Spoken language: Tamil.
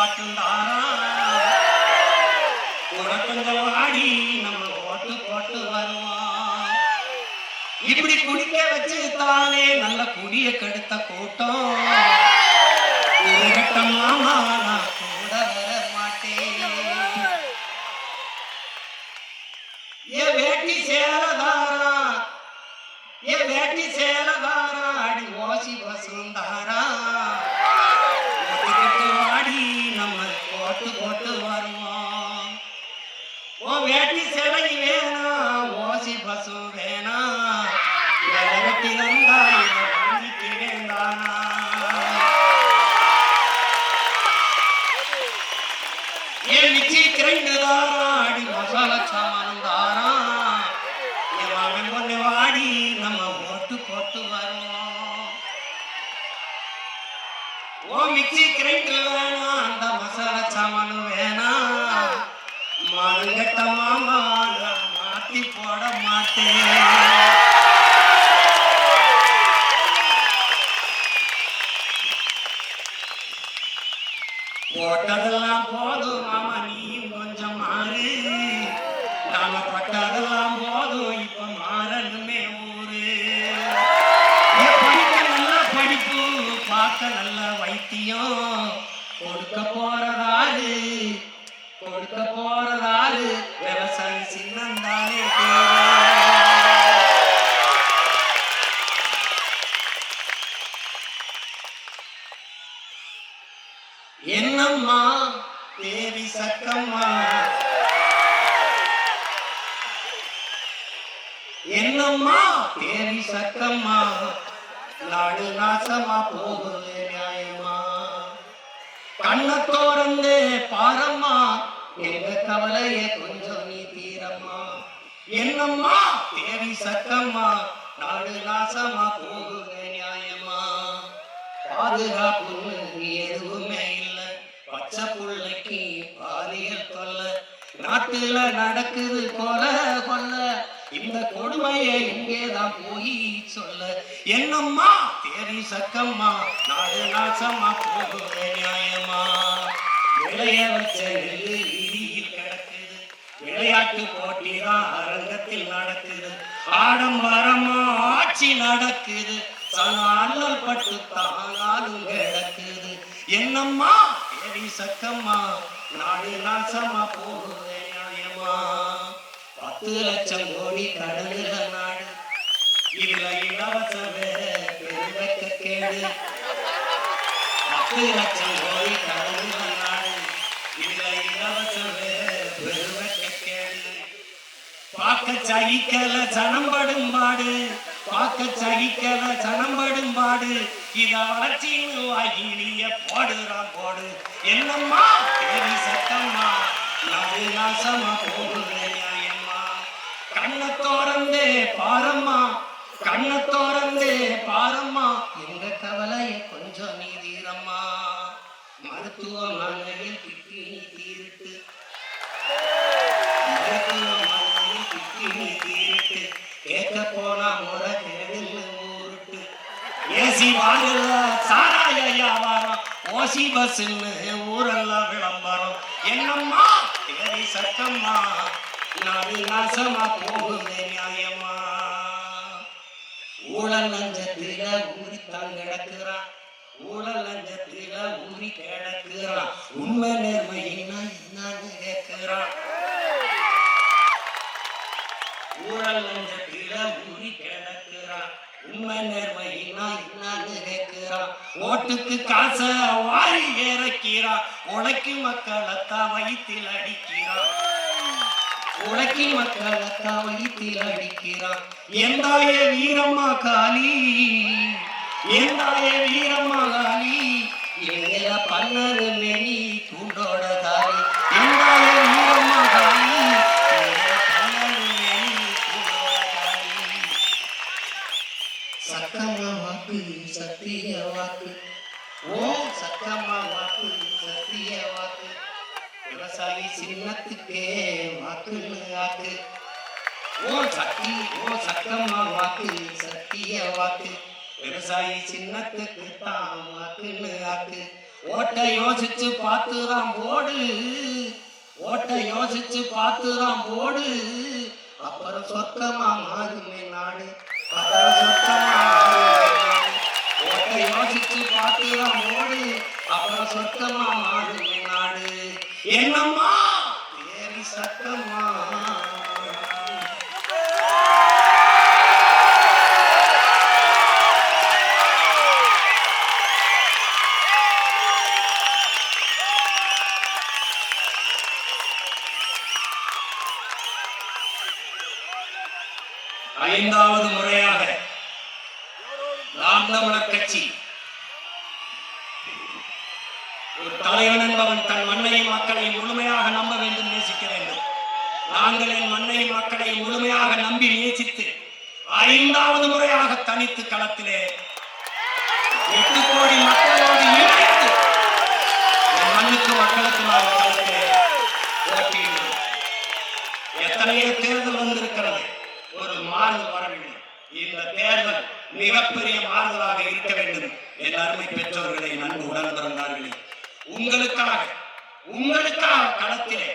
வாக்கும் தாரா கொஞ்சம் வாடி நம்ம போட்டு போட்டு வருவான். இப்படி குடிக்க வச்சு தானே நல்ல குடிய கெடுத்த கூட்டம். மாமா நான் கூட வர மாட்டேன். என் வேட்டி சேலதாரா என் வேட்டி சேலதாரா அடி ஓசி வசுந்தாரா வாடி நம்ம போட்டு போட்டு வருவோம். ஓ வேட்டி சேலை வேணா ஓசி பசு வேணா வெட்டி வந்தா வாங்கிக்கு வேண்டானா. என் மிச்சி கிரைண்டு தாரா அடி மசாலா சாமான் தாரா என் மகன் கொண்டு வாடி நம்ம போட்டு போட்டு வருவோம். ஓ மிக்சி கிரைண்டு வேணா அந்த மசாலா சாமான் வேணா மருங்கட்ட மாமா மாத்தி போட மாட்டேன். போட்டதெல்லாம் போதும் மாமா நீயும் கொஞ்சம் மாறு. நாம பட்டதெல்லாம் போதும் இப்ப மாறணுமே ஊரு. படிக்க நல்ல படிப்பு பார்க்க நல்ல வைத்தியம் கொடுக்க போறதாரு விவசாயி சின்னந்தானே. என்னம்மா தேவி சக்கம்மா என்னம்மா தேவி சக்கம்மா நாடு நாசமா போகுது நியாயமா. கண்ண தோறந்து பாரம்மா எங்க கவலைய கொஞ்சம் நீ தீரம்மா. என்னம்மா தேவி சக்கம்மா நாடு நாசமா போகுது நியாயமா. பாதுகாப்பு எதுவுமே இல்ல பச்சை புள்ளைக்கு பாதியல் தொல்ல. நாட்டுல நடக்குது கொல கொல்ல இந்த கொடுமையை இங்கேதான் போய் சொல்ல. என்னம்மா தேவி சக்கம்மா நாடு நாசமா போகுது நியாயமா. விளைய வச்ச நெல்லு வீதியில் கிடக்குது விளையாட்டு போட்டிதான் அரங்கத்தில் நடக்குது. ஆடம்பரமா ஆட்சி நடக்குது அல்லல் பட்டு தானாலும் கிடக்குது. என்னம்மா தேவி சக்கம்மா நாடு நாசமா போகுது நியாயமா. 10 லட்சம் கோடி கடலுல நாடு இதுல இலவச பெருமைக்க கேடு. 10 லட்சம் கோடி கடலுல நாடு இதுல இலவச பெருமைக்க கேடு. பார்க்க சகிக்கல சனம்படும் பாடு பார்க்க சகிக்கல சனம்படும் பாடு இத வளர்ச்சின்னு வாகிலிய போடுறான் போடு. என்னம்மா தேவி சக்கம்மா நாடு நாசமா போகுது நியாயமா. கண்ண தோறந்தே பாரம்மா எங்க கவலைய கொஞ்சம் நீ தீரம்மா. மருத்துவமனையில் கிட்னி தீருட்டு கேட்க போனா முறை கேடு ஊருட்டு. ஏசி வாருல சாராய வியாபாரம் ஓசி பஸ்ன்னு ஊரெல்லாம் விளம்பரம். என்னம்மா தேவி சக்கம்மா நாடு நாசமா போகுது நியாயமா. ஊழல் லஞ்சத்தில ஊறித்தான் கிடக்குறான் ஊறி கிடக்குறான். உண்மை நேர்மையினா என்னன்னு கேட்கிறான். ஊழல் லஞ்சத்தில ஊறி கிடக்குறான் உண்மை நேர்மையினா என்னன்னு கேட்கிறான். ஓட்டுக்கு காசை வாரி இறக்கிறான் உழைக்கு மக்களைத்தான் வயிற்றில் அடிக்கிறான். எந்தாய வீரம்மா காளி எங்க பண்ணரு மெனி தூண்டோட தாரி. எந்தாய வீரம்மா காளி பண்ணரு மெனி தூண்டோட தாரி. சக்கம்மா வாக்கு சத்திய வாக்கு ஓ சக்கம்மா வாக்கு சத்திய வாக்கு. விவசாயி சின்னத்துக்கே வாக்குன்னு ஆக்கு. ஓ சக்கம்மா வாக்கு சத்திய வாக்கு. விவசாயி சின்னத்துக்கு தான் வாக்குன்னு ஆக்கு. ஓட்ட யோசிச்சு பார்த்துதான் போடு, ஓட்ட யோசிச்சு பார்த்துதான் போடு, அப்புறம் சொர்க்கமா மாறுமே நாடு, அப்புறம் சொர்க்கமா மாறுமே நாடு. ஓட்ட யோசிச்சு பார்த்துதான் போடு, அப்புறம் சொர்க்கமா மாறுமே நாடு. என்னம்மா தேவி சட்டமா. 5வது முறையாக நாம் தமிழர் கட்சி ஒரு தலைவன் என்பவன் தன் மண்ணையும் மக்களையும் முழுமையாக நம்ப வேண்டும், நேசிக்க வேண்டும். நாங்கள் என் மண்ணையும் மக்களையும் முழுமையாக நம்பி நேசித்து 5வது முறையாக தனித்து களத்திலே 8 கோடி மக்களோடு இணைந்து என் மண்ணுக்கு மக்களுக்குமாக களத்திலே போட்டியிடுவோம். எத்தனையோ தேர்தல் வந்திருக்கிறது, ஒரு மாறுதல் வரவில்லை. இந்த தேர்தல் மிகப்பெரிய மாறுதலாக இருக்க வேண்டும். என் அருமை பெற்றோர்களை, நன்கு உடன் பிறந்தார்களே, உங்களுக்காக களத்திலே